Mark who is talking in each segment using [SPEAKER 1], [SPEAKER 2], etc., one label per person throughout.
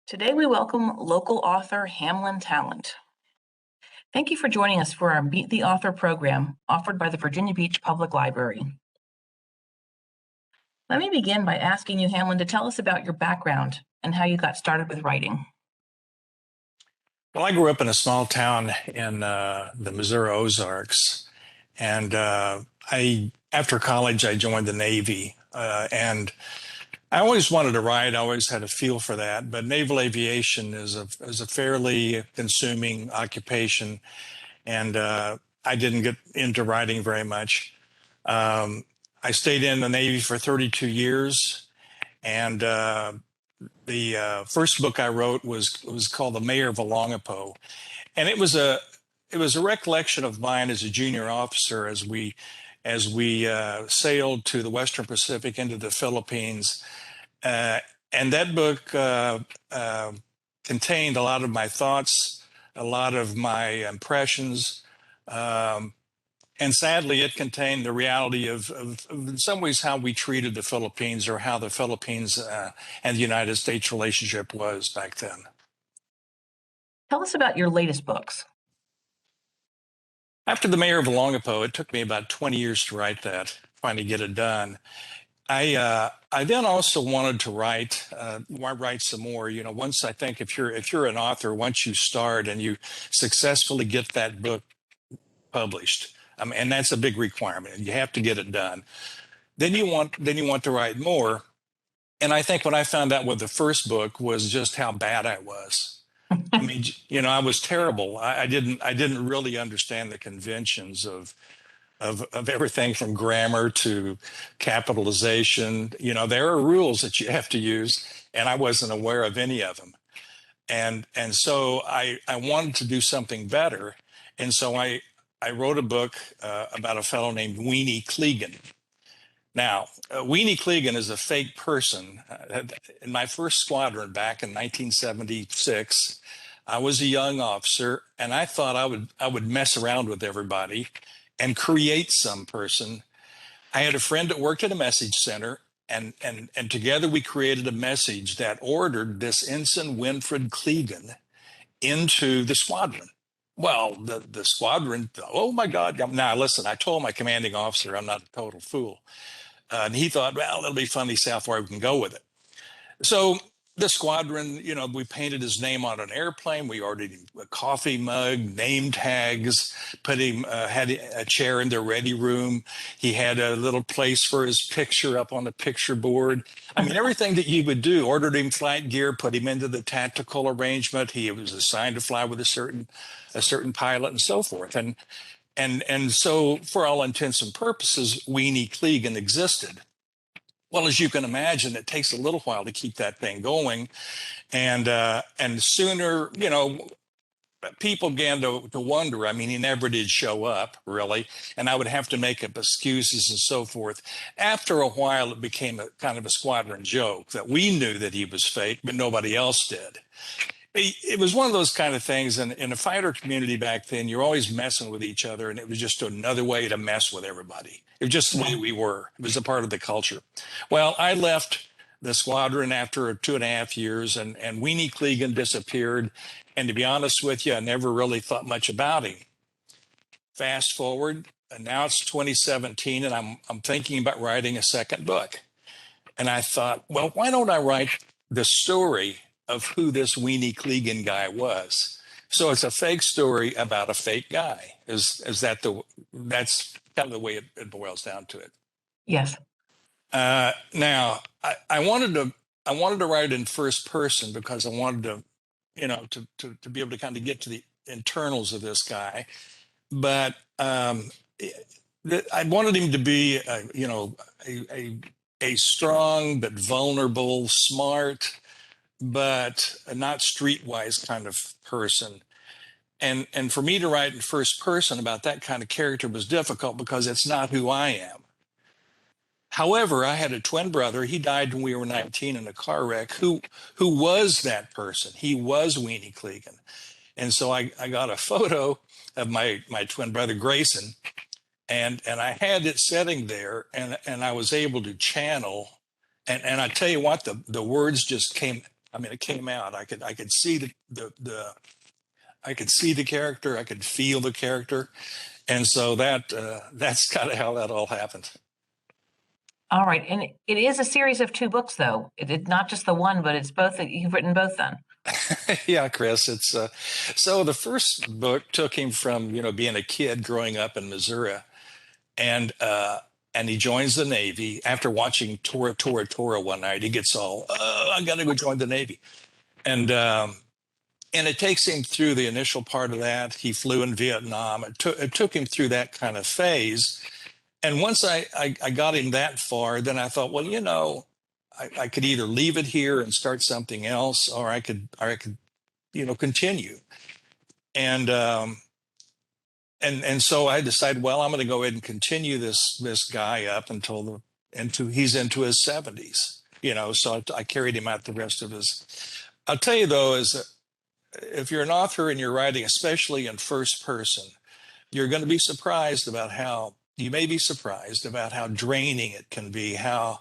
[SPEAKER 1] Today we welcome local author Hamlin Tallent. Thank you for joining us for our Meet the Author program offered by the Virginia Beach Public Library. Let me begin by asking you, Hamlin, to tell us about your background and how you got started with writing.
[SPEAKER 2] Well, I grew up in a small town in the Missouri Ozarks, and after college I joined the Navy, and I always wanted to write. I always had a feel for that, but naval aviation is a fairly consuming occupation, and I didn't get into writing very much. I stayed in the Navy for 32 years, and the first book I wrote was called The Mayor of Olongapo, and it was a recollection of mine as a junior officer as we sailed to the Western Pacific into the Philippines, and that book contained a lot of my thoughts, a lot of my impressions. And sadly, it contained the reality of in some ways, how we treated the Philippines, or how the Philippines and the United States relationship was back then.
[SPEAKER 1] Tell us about your latest books.
[SPEAKER 2] After The Mayor of Olongapo, it took me about 20 years to write that, finally get it done. I then also wanted to write some more. You know, once I think if you're an author, once you start and you successfully get that book published, and that's a big requirement. You have to get it done. Then you want to write more. And I think what I found out with the first book was just how bad I was. I mean, you know, I was terrible. I didn't really understand the conventions of everything from grammar to capitalization. You know, there are rules that you have to use, and I wasn't aware of any of them. And so I wanted to do something better. And so I wrote a book about a fellow named Weenie Clegan. Now, Weenie Clegan is a fake person. In my first squadron back in 1976, I was a young officer, and I thought I would mess around with everybody and create some person. I had a friend that worked at a message center, and together we created a message that ordered this Ensign Winfred Clegan into the squadron. Well, the squadron, oh my God. Now, listen, I told my commanding officer I'm not a total fool. And he thought, well, it'll be fun to see how far we can go with it. So the squadron, you know, we painted his name on an airplane. We ordered him a coffee mug, name tags, put him, had a chair in the ready room. He had a little place for his picture up on the picture board. I mean, everything that you would do. Ordered him flight gear, put him into the tactical arrangement. He was assigned to fly with a certain pilot and so forth. And so for all intents and purposes, Weenie Clegan existed. Well, as you can imagine, it takes a little while to keep that thing going. And sooner, you know, people began to wonder. I mean, he never did show up, really. And I would have to make up excuses and so forth. After a while, it became a kind of a squadron joke that we knew that he was fake, but nobody else did. It was one of those kind of things. And in the fighter community back then, you're always messing with each other. And it was just another way to mess with everybody. It was just the way we were. It was a part of the culture. Well, I left the squadron after 2.5 years, and Weenie Clegan disappeared. And to be honest with you, I never really thought much about him. Fast forward, and now it's 2017, and I'm thinking about writing a second book. And I thought, well, why don't I write the story of who this Weenie Clegan guy was? So it's a fake story about a fake guy. That's kind of the way it boils down to it.
[SPEAKER 1] Yes.
[SPEAKER 2] Now I wanted to write it in first person because I wanted to, you know, to be able to kind of get to the internals of this guy. But I wanted him to be, you know, a strong but vulnerable, smart, but not streetwise kind of person. And for me to write in first person about that kind of character was difficult because it's not who I am. However, I had a twin brother. He died when we were 19 in a car wreck. Who was that person? He was Weenie Clegan. And so I got a photo of my twin brother Grayson, and I had it sitting there, and I was able to channel. And I tell you what, the words just came I mean, it came out. I could see I could see the character. I could feel the character, and so that's kind of how that all happened.
[SPEAKER 1] All right. And it is a series of 2 books, though. It's not just the one, but it's both. You've written both then.
[SPEAKER 2] Yeah, Chris. It's so the first book took him from being a kid growing up in Missouri, and and he joins the Navy after watching Tora one night. He gets all, oh, I got to go join the Navy, and it takes him through the initial part of that. He flew in Vietnam. It took him through that kind of phase. And once I got him that far, then I thought, well, I could either leave it here and start something else, or I could continue. And and so I decided, well, I'm going to go ahead and continue this guy up until he's into his 70s. So I carried him out the rest of his. I'll tell you though, is that if you're an author and you're writing, especially in first person, you're going to be surprised about how you may be surprised about how draining it can be, how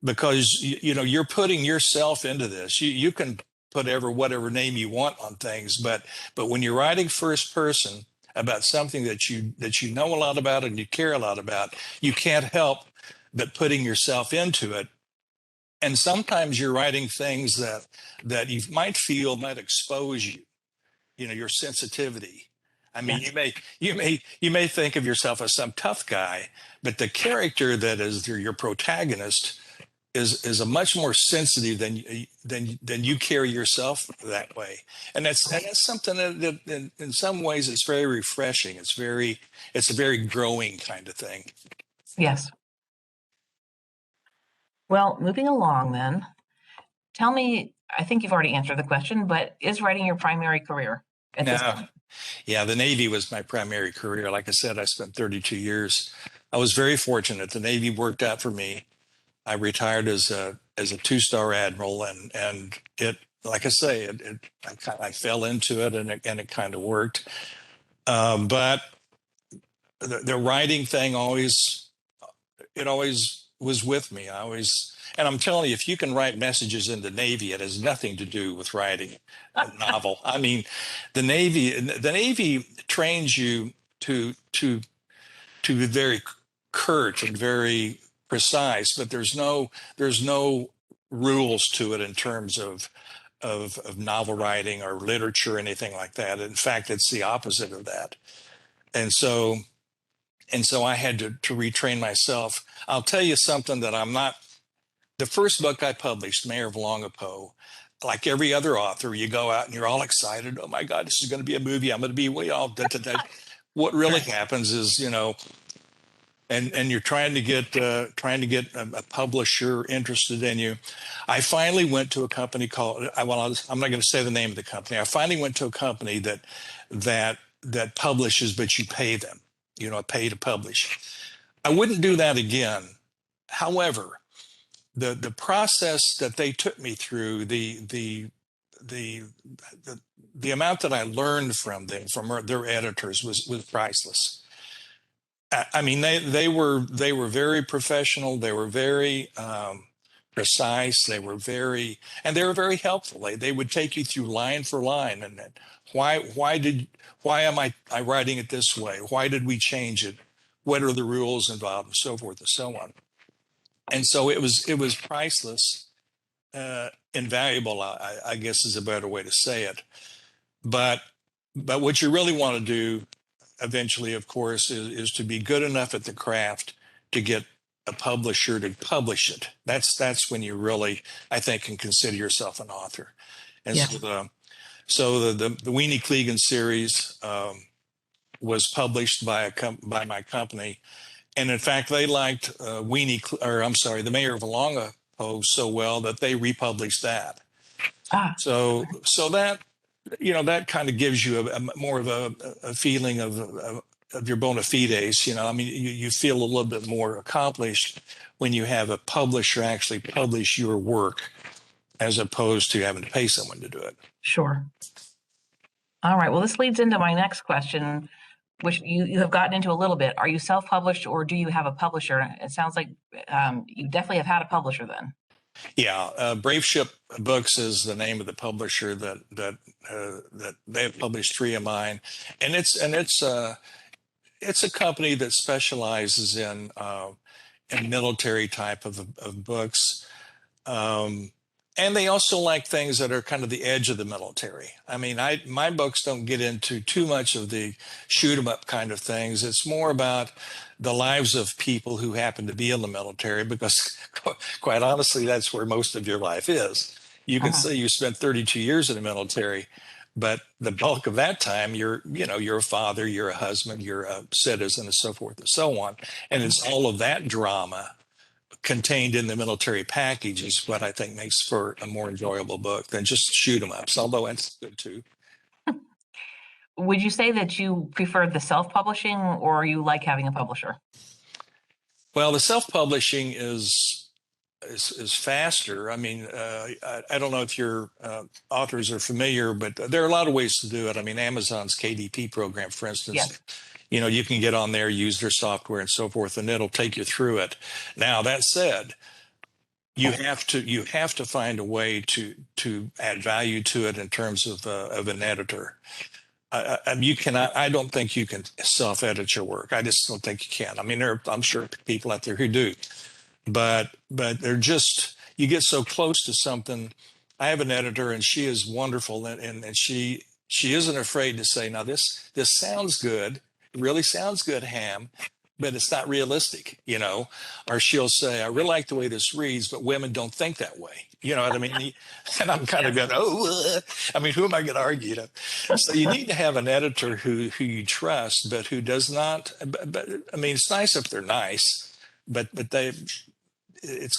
[SPEAKER 2] because you're putting yourself into this. You can put whatever name you want on things, but when you're writing first person about something that you know a lot about and you care a lot about, you can't help but putting yourself into it. And sometimes you're writing things that you might feel might expose you, your sensitivity. I mean,
[SPEAKER 1] Yes.
[SPEAKER 2] you may think of yourself as some tough guy, but the character that is your protagonist is a much more sensitive than you carry yourself that way. And that's something that in some ways it's very refreshing. It's a very growing kind of thing.
[SPEAKER 1] Yes. Well, moving along then, tell me, I think you've already answered the question, but is writing your primary career at this
[SPEAKER 2] Now,
[SPEAKER 1] point?
[SPEAKER 2] yeah, the Navy was my primary career. Like I said, I spent 32 years. I was very fortunate. The Navy worked out for me. I retired as a 2-star admiral, and it, like I say, I fell into it, and it kind of worked. But the writing thing always was with me. And I'm telling you, if you can write messages in the Navy, it has nothing to do with writing a novel. I mean, the Navy trains you to be very curt and very precise, but there's no rules to it in terms of novel writing or literature or anything like that. In fact, it's the opposite of that. And so I had to retrain myself. I'll tell you something that I'm not. The first book I published, Mayor of Olongapo, like every other author, you go out and you're all excited. Oh my God, this is going to be a movie. I'm going to be way all da, da, da. What really happens is, and you're trying to get a publisher interested in you. I finally went to a company called. I'm not going to say the name of the company. I finally went to a company that publishes, but you pay them. Pay to publish. I wouldn't do that again. However, the process that they took me through, the the amount that I learned from them, from their editors, was priceless. I mean, they were very professional. They were very precise. They were very helpful. They would take you through line for line, and then why am I writing it this way? Why did we change it? What are the rules involved, and so forth and so on. And so it was priceless, invaluable. I guess is a better way to say it. But what you really want to do eventually, of course, is to be good enough at the craft to get a publisher to publish it. That's when you really, I think, can consider yourself an author. And
[SPEAKER 1] Yes.
[SPEAKER 2] so the Weenie Clegan series was published by my company, and in fact, they liked the Mayor of Olongapo so well that they republished that.
[SPEAKER 1] Ah,
[SPEAKER 2] So that kind of gives you more of a feeling of your bona fides. I mean, you feel a little bit more accomplished when you have a publisher actually publish your work, as opposed to having to pay someone to do it.
[SPEAKER 1] sure. All right. Well, this leads into my next question, which you have gotten into a little bit. Are you self-published or do you have a publisher? It sounds like you definitely have had a publisher then.
[SPEAKER 2] Yeah, Brave Ship Books is the name of the publisher that they have published three of mine, and it's a company that specializes in military type of books. Um, and they also like things that are kind of the edge of the military. I mean, my books don't get into too much of the shoot 'em up kind of things. It's more about the lives of people who happen to be in the military, because quite honestly, that's where most of your life is. You can
[SPEAKER 1] Mhm.
[SPEAKER 2] say you spent 32 years in the military, but the bulk of that time, you're a father, you're a husband, you're a citizen, and so forth and so on. And it's all of that drama contained in the military package is what I think makes for a more enjoyable book than just shoot 'em ups, although it's good too.
[SPEAKER 1] Would you say that you prefer the self-publishing or you like having a publisher?
[SPEAKER 2] Well, the self-publishing is faster. I mean, I don't know if your authors are familiar, but there are a lot of ways to do it. I mean, Amazon's KDP program, for instance,
[SPEAKER 1] Yes.
[SPEAKER 2] you can get on there, use their software and so forth, and it'll take you through it. Now, that said, you have to find a way to add value to it in terms of an editor. You cannot. I don't think you can self-edit your work. I just don't think you can. I mean, I'm sure people out there who do, but they're just, you get so close to something. I have an editor, and she is wonderful, and she isn't afraid to say, now this sounds good, it really sounds good, Ham, but it's not realistic, or she'll say, I really like the way this reads, but women don't think that way. You know what I mean? And I'm kind of
[SPEAKER 1] Yes.
[SPEAKER 2] going, I mean, who am I going to argue to? So you need to have an editor who you trust, but who does not. But I mean, it's nice if they're nice, but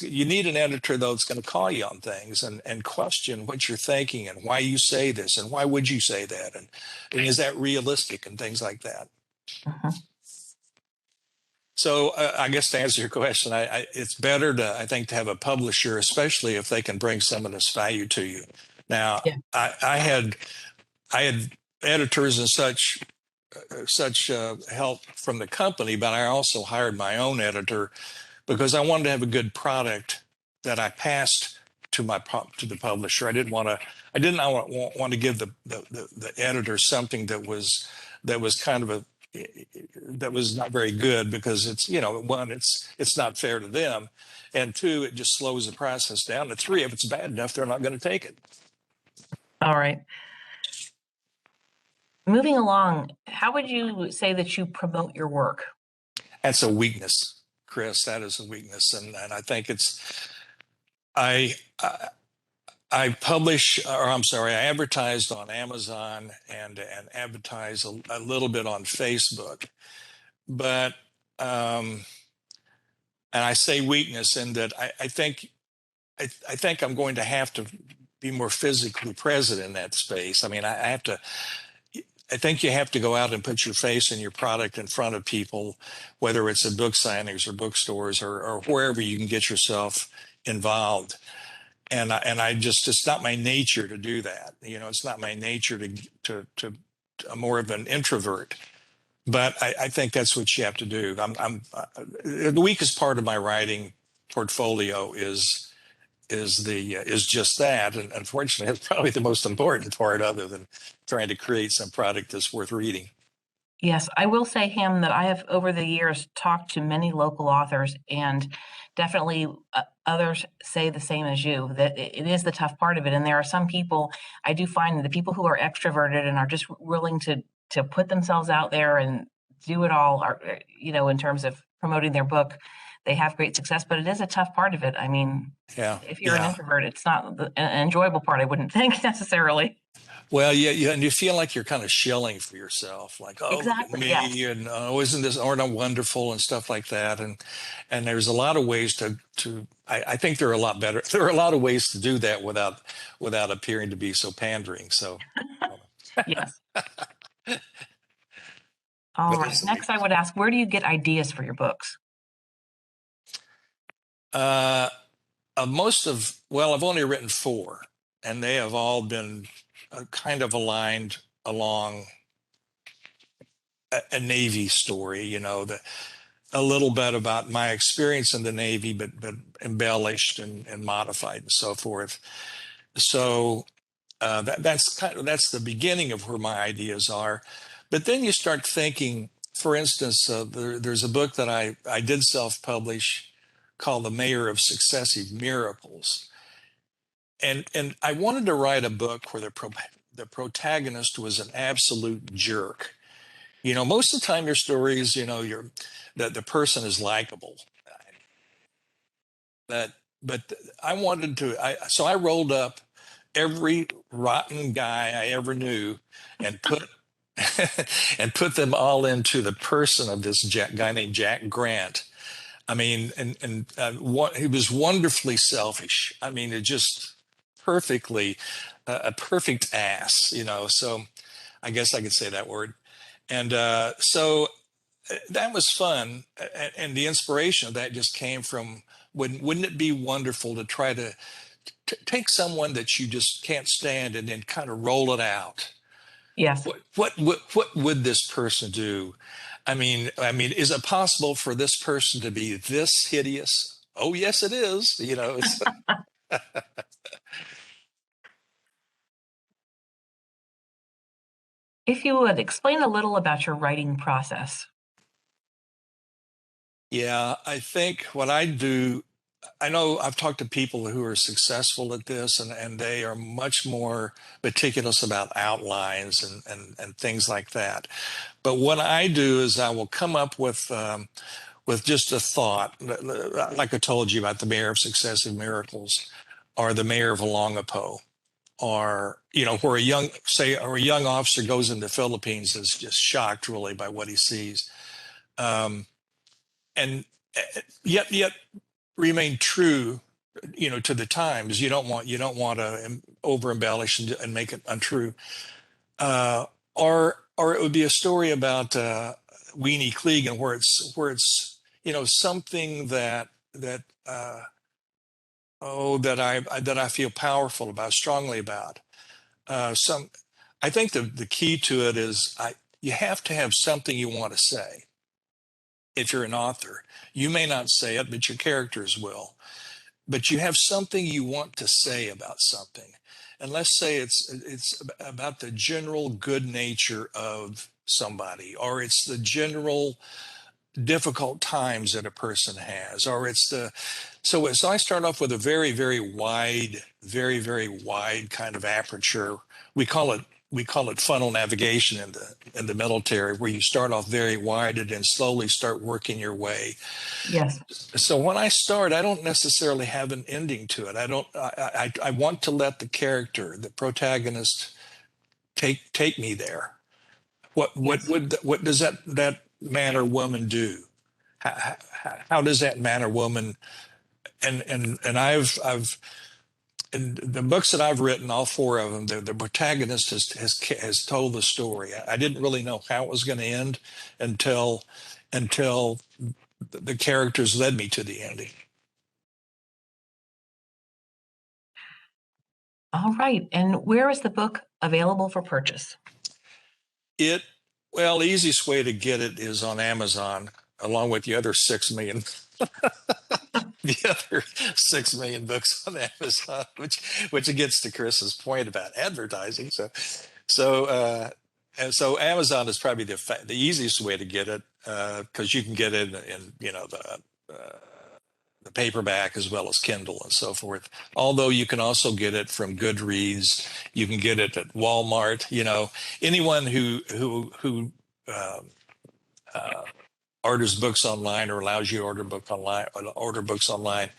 [SPEAKER 2] you need an editor though that's going to call you on things and question what you're thinking and why you say this and why would you say that, and is that realistic and things like that.
[SPEAKER 1] Mhm.
[SPEAKER 2] So I guess to answer your question, it's better I think to have a publisher, especially if they can bring some of this value to you. Now,
[SPEAKER 1] Yeah.
[SPEAKER 2] I had editors and such help from the company, but I also hired my own editor because I wanted to have a good product that I passed to the publisher. I didn't want to give the editor something that was kind of a that was not very good, because one, it's not fair to them, and two, it just slows the process down, and three, if it's bad enough, they're not going to take it.
[SPEAKER 1] All right. Moving along, how would you say that you promote your work?
[SPEAKER 2] That's a weakness, Chris. That is a weakness, and I think I I publish, or I'm sorry, I advertised on Amazon and advertise a little bit on Facebook, but um, and I say weakness in that I think I'm going to have to be more physically present in that space. I mean, I have to. I think you have to go out and put your face and your product in front of people, whether it's at book signings or bookstores or wherever you can get yourself involved. And I just, it's not my nature to do that. It's not my nature to I'm more of an introvert. But I think that's what you have to do. The weakest part of my writing portfolio is just that, and unfortunately, it's probably the most important part, other than trying to create some product that's worth reading.
[SPEAKER 1] Yes, I will say, Him, that I have over the years talked to many local authors, and definitely others say the same as you, that it is the tough part of it. And there are some people, I do find that the people who are extroverted and are just willing to put themselves out there and do it all, are, in terms of promoting their book, they have great success. But it is a tough part of it. I mean,
[SPEAKER 2] Yeah,
[SPEAKER 1] if you're an
[SPEAKER 2] yeah.
[SPEAKER 1] introvert, it's not an enjoyable part, I wouldn't think necessarily.
[SPEAKER 2] Well, yeah, and you feel like you're kind of shilling for yourself, like, oh, look at
[SPEAKER 1] Exactly. Yes.
[SPEAKER 2] me, and oh, aren't I wonderful, and stuff like that. And there's a lot of ways to. I think there are a lot better. There are a lot of ways to do that without appearing to be so pandering. So,
[SPEAKER 1] Yes. All
[SPEAKER 2] but
[SPEAKER 1] right.
[SPEAKER 2] it's a
[SPEAKER 1] Next, I
[SPEAKER 2] weakness.
[SPEAKER 1] would ask, where do you get ideas for your books?
[SPEAKER 2] Uh, well, I've only written four, and they have all been kind of aligned along a Navy story. a little bit about my experience in the Navy, but embellished and modified and so forth. So that's the beginning of where my ideas are. But then you start thinking, for instance, there's a book that I did self-publish called The Mayor of Successive Miracles. And I wanted to write a book where the protagonist was an absolute jerk. You know, most of the time your stories, you know, the person is likable. But I wanted to, so I rolled up every rotten guy I ever knew and put and put them all into the person of this guy named Jack Grant. I mean, he was wonderfully selfish. I mean, it just perfectly a perfect ass, you know. So I guess I could say that word. And so that was fun, and the inspiration of that just came from wouldn't it be wonderful to try to take someone that you just can't stand and then kind of roll it out.
[SPEAKER 1] Yes.
[SPEAKER 2] What would this person do? I mean, is it possible for this person to be this hideous? Oh, yes, it is. You know, it's
[SPEAKER 1] If you would explain a little about your writing process.
[SPEAKER 2] yeah. I think what I do. I know I've talked to people who are successful at this, and they are much more meticulous about outlines and things like that. But what I do is I will come up with just a thought, like I told you about the Mayor of Successive Miracles, or the Mayor of Olongapo, or you know, where a young officer goes in the Philippines is just shocked really by what he sees, um, and yet remain true, you know, to the times. You don't want to over embellish and make it untrue. Uh, or it would be a story about Weenie Clegan, where it's you know something that I feel powerful about, strongly about. Some I think the key to it is you have to have something you want to say. If you're an author, you may not say it, but your characters will. But you have something you want to say about something, and let's say it's about the general good nature of somebody, or it's the general difficult times that a person has, or it's the so I start off with a very wide, very wide kind of aperture. We call it funnel navigation in the military, where you start off very wide and then slowly start working your way.
[SPEAKER 1] Yes.
[SPEAKER 2] So when I start, I don't necessarily have an ending to it. I don't. I want to let the character, the protagonist, take me there.
[SPEAKER 1] Yes.
[SPEAKER 2] What does that man or woman do? How does that man or woman? And I've in the books that I've written, all four of them, the protagonist has told the story. I didn't really know how it was going to end until until the characters led me to the ending.
[SPEAKER 1] All right. And where is the book available for purchase?
[SPEAKER 2] It, well, the easiest way to get it is on Amazon, along with the other 6 million, the other 6 million books on Amazon, which gets to Chris's point about advertising. So and so Amazon is probably the easiest way to get it, because you can get it in you know the paperback as well as Kindle and so forth. Although you can also get it from Goodreads, you can get it at Walmart. You know, anyone who uh, orders books online or allows you to order books online,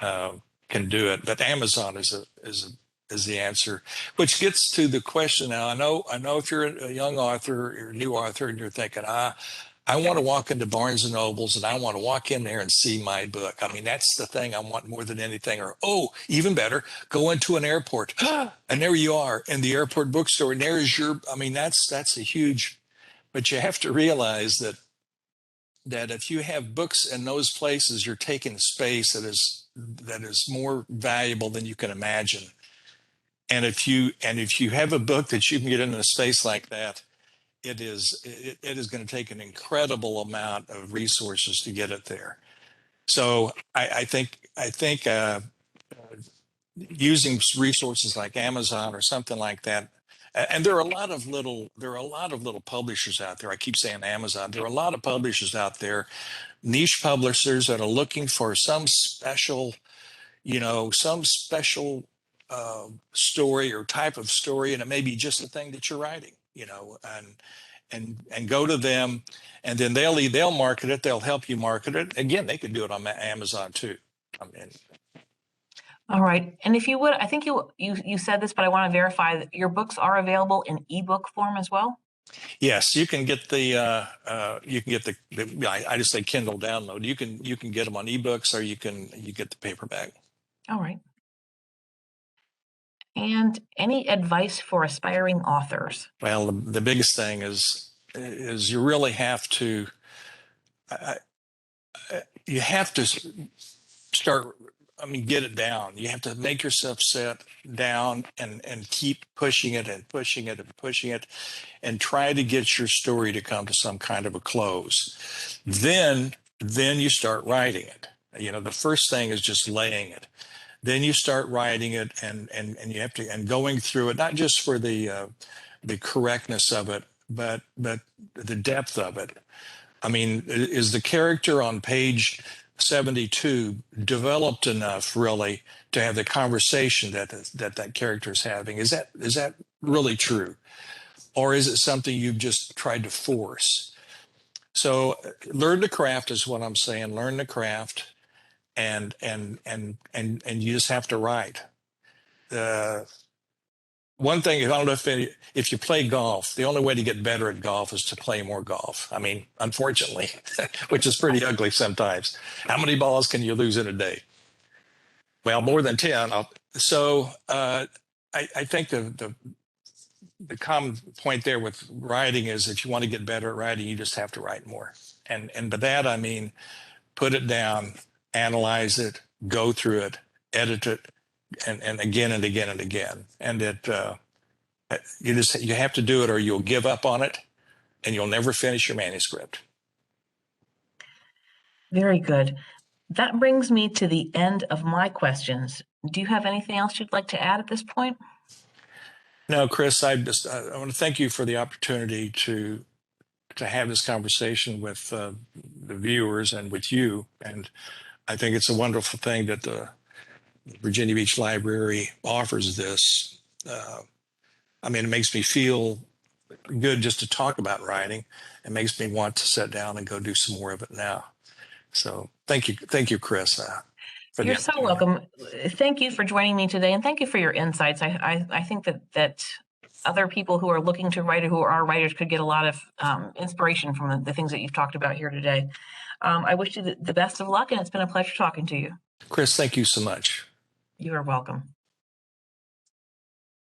[SPEAKER 2] uh, can do it. But Amazon is the answer, which gets to the question. Now, I know if you're a young author or a new author and you're thinking, I want to walk into Barnes and Nobles and I want to walk in there and see my book. I mean, that's the thing I want more than anything. Or, oh, even better, go into an airport and there you are in the airport bookstore. And there's I mean, that's a huge, but you have to realize that if you have books in those places, you're taking space that is more valuable than you can imagine. And if you have a book that you can get in a space like that, it is going to take an incredible amount of resources to get it there. So I think using resources like Amazon or something like that. And there are a lot of little publishers out there. I keep saying Amazon. There are a lot of publishers out there, niche publishers that are looking for some special, some special story or type of story, and it may be just the thing that you're writing, and go to them, and then they'll market it. They'll help you market it. Again, they could do it on Amazon too. I mean,
[SPEAKER 1] All right. And if you would, I think you said this, but I want to verify that your books are available in ebook form as well.
[SPEAKER 2] yes, you can get I just say Kindle download. You can get them on ebooks, or you get the paperback.
[SPEAKER 1] All right. And any advice for aspiring authors?
[SPEAKER 2] Well, the biggest thing is you really have to you have to start. I mean, get it down. You have to make yourself sit down and keep pushing it and pushing it and pushing it, and try to get your story to come to some kind of a close. Then you start writing it. The first thing is just laying it. Then you start writing it, and you have to, and going through it, not just for the correctness of it, but the depth of it. I mean, is the character on page 72 developed enough really to have the conversation that character is having? Is that really true, or is it something you've just tried to force? So learn the craft is what I'm saying. Learn the craft, and you just have to write. One thing, I don't know if you play golf, the only way to get better at golf is to play more golf. I mean, unfortunately, which is pretty ugly sometimes. How many balls can you lose in a day? Well, more than 10. I think the common point there with writing is, if you want to get better at writing, you just have to write more. And by that, I mean, put it down, analyze it, go through it, edit it, and again and again and again. And you have to do it, or you'll give up on it and you'll never finish your manuscript.
[SPEAKER 1] Very good. That brings me to the end of my questions. Do you have anything else you'd like to add at this point?
[SPEAKER 2] No, Chris, I want to thank you for the opportunity to have this conversation with the viewers and with you. And I think it's a wonderful thing that the Virginia Beach Library offers this. I mean, it makes me feel good just to talk about writing. It makes me want to sit down and go do some more of it now. So thank you, Chris.
[SPEAKER 1] You're so welcome. Thank you for joining me today, and thank you for your insights. I think that other people who are looking to write or who are writers could get a lot of inspiration from the things that you've talked about here today. I wish you the best of luck, and it's been a pleasure talking to you.
[SPEAKER 2] Chris, thank you so much.
[SPEAKER 1] You are welcome.